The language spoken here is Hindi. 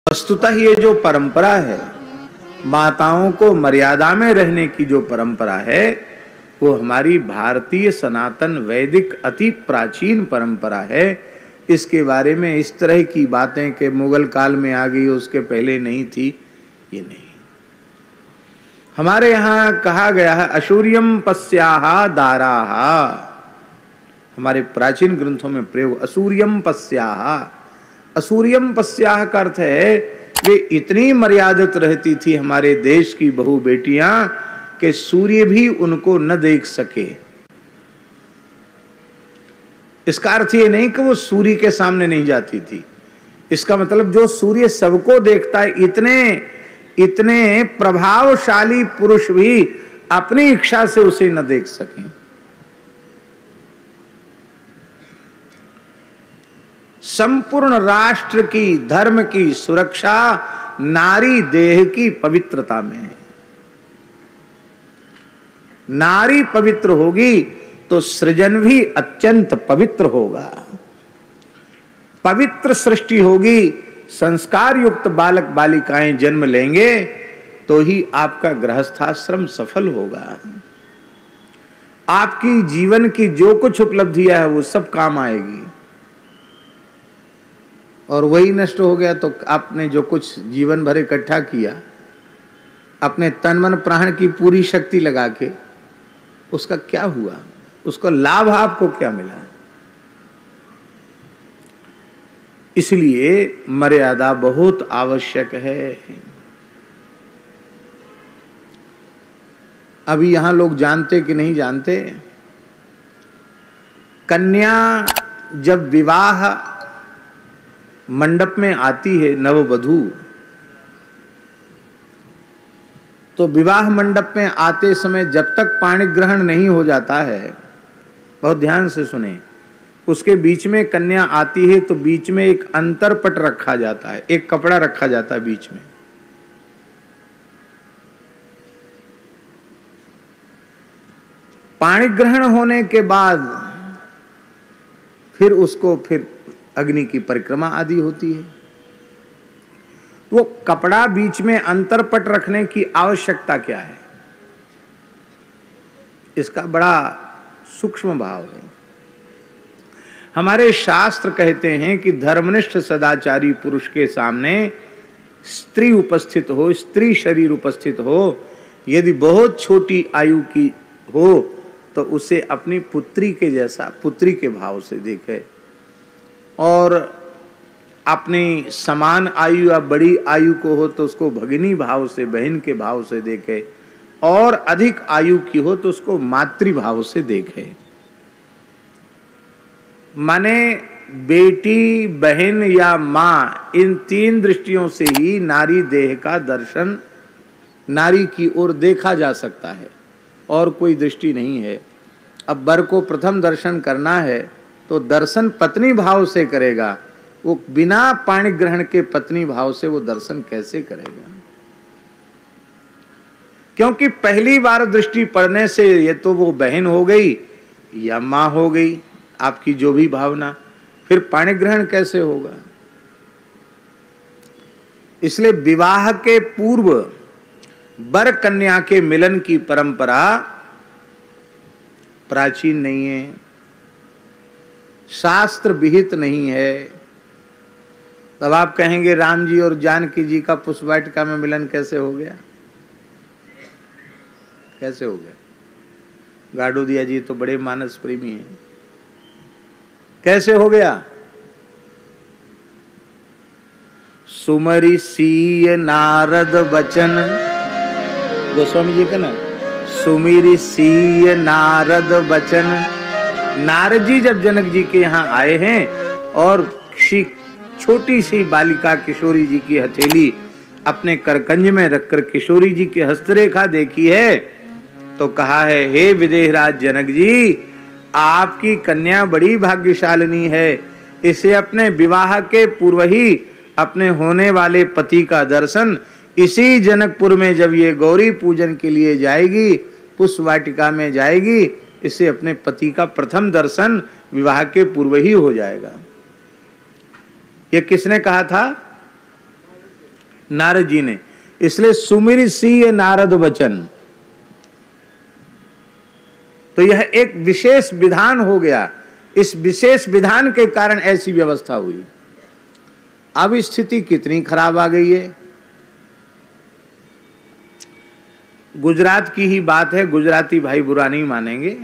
वस्तुतः ये जो परंपरा है, माताओं को मर्यादा में रहने की जो परंपरा है, वो हमारी भारतीय सनातन वैदिक अति प्राचीन परंपरा है। इसके बारे में इस तरह की बातें कि मुगल काल में आ गई, उसके पहले नहीं थी, ये नहीं। हमारे यहाँ कहा गया है असूर्यम पस्याहा दाराहा, हमारे प्राचीन ग्रंथों में प्रयोग असूर्यम पस्याहा। असूर्यम पस्याह का अर्थ है वे इतनी मर्यादित रहती थी हमारे देश की बहू बेटियां कि सूर्य भी उनको न देख सके। इसका अर्थ ये नहीं कि वो सूर्य के सामने नहीं जाती थी, इसका मतलब जो सूर्य सबको देखता है, इतने प्रभावशाली पुरुष भी अपनी इच्छा से उसे न देख सकें। संपूर्ण राष्ट्र की, धर्म की सुरक्षा नारी देह की पवित्रता में है। नारी पवित्र होगी तो सृजन भी अत्यंत पवित्र होगा। पवित्र सृष्टि होगी, संस्कार युक्त बालक बालिकाएं जन्म लेंगे तो ही आपका गृहस्थाश्रम सफल होगा। आपकी जीवन की जो कुछ उपलब्धियां है वो सब काम आएगी। और वही नष्ट हो गया तो आपने जो कुछ जीवन भर इकट्ठा किया, अपने तन मन प्राण की पूरी शक्ति लगा के, उसका क्या हुआ? उसका लाभ आपको क्या मिला? इसलिए मर्यादा बहुत आवश्यक है। अभी यहां लोग जानते कि नहीं जानते, कन्या जब विवाह मंडप में आती है, नववधू, तो विवाह मंडप में आते समय जब तक पाणी ग्रहण नहीं हो जाता है, बहुत ध्यान से सुने, उसके बीच में कन्या आती है तो बीच में एक अंतरपट रखा जाता है, एक कपड़ा रखा जाता है बीच में। पाणी ग्रहण होने के बाद फिर उसको अग्नि की परिक्रमा आदि होती है। वो कपड़ा बीच में अंतरपट रखने की आवश्यकता क्या है? इसका बड़ा सूक्ष्म भाव है। हमारे शास्त्र कहते हैं कि धर्मनिष्ठ सदाचारी पुरुष के सामने स्त्री उपस्थित हो, स्त्री शरीर उपस्थित हो, यदि बहुत छोटी आयु की हो तो उसे अपनी पुत्री के जैसा, पुत्री के भाव से देखे, और अपनी समान आयु या बड़ी आयु को हो तो उसको भगिनी भाव से, बहन के भाव से देखे, और अधिक आयु की हो तो उसको मातृभाव से देखे। माने बेटी, बहन या मां, इन तीन दृष्टियों से ही नारी देह का दर्शन नारी की ओर देखा जा सकता है, और कोई दृष्टि नहीं है। अब वर को प्रथम दर्शन करना है तो दर्शन पत्नी भाव से करेगा, वो बिना पाणी ग्रहण के पत्नी भाव से वो दर्शन कैसे करेगा? क्योंकि पहली बार दृष्टि पड़ने से ये तो वो बहन हो गई या मां हो गई, आपकी जो भी भावना, फिर पाणी ग्रहण कैसे होगा? इसलिए विवाह के पूर्व वर कन्या के मिलन की परंपरा प्राचीन नहीं है, शास्त्र विहित नहीं है। तब आप कहेंगे राम जी और जानकी जी का पुष्प वाटिका में मिलन कैसे हो गया? कैसे हो गया? गाडोदिया जी तो बड़े मानस प्रेमी हैं, कैसे हो गया? सुमरि सीय नारद बचन, गोस्वामी जी का ना, सुमिरि सीय नारद बचन। नारद जी जब जनक जी के यहाँ आए हैं और छोटी सी बालिका किशोरी जी की हथेली अपने करकंज में रखकर किशोरी जी की हस्तरेखा देखी है तो कहा है, हे विदेहराज जनक जी, आपकी कन्या बड़ी भाग्यशालिनी है, इसे अपने विवाह के पूर्व ही अपने होने वाले पति का दर्शन इसी जनकपुर में जब ये गौरी पूजन के लिए जाएगी, पुष्प वाटिका में जाएगी, इसे अपने पति का प्रथम दर्शन विवाह के पूर्व ही हो जाएगा। ये किसने कहा था? नारद जी ने, इसलिए सुमिर सिय नारद बचन। तो यह एक विशेष विधान हो गया, इस विशेष विधान के कारण ऐसी व्यवस्था हुई। अब स्थिति कितनी खराब आ गई है। गुजरात की ही बात है, गुजराती भाई बुरा नहीं मानेंगे।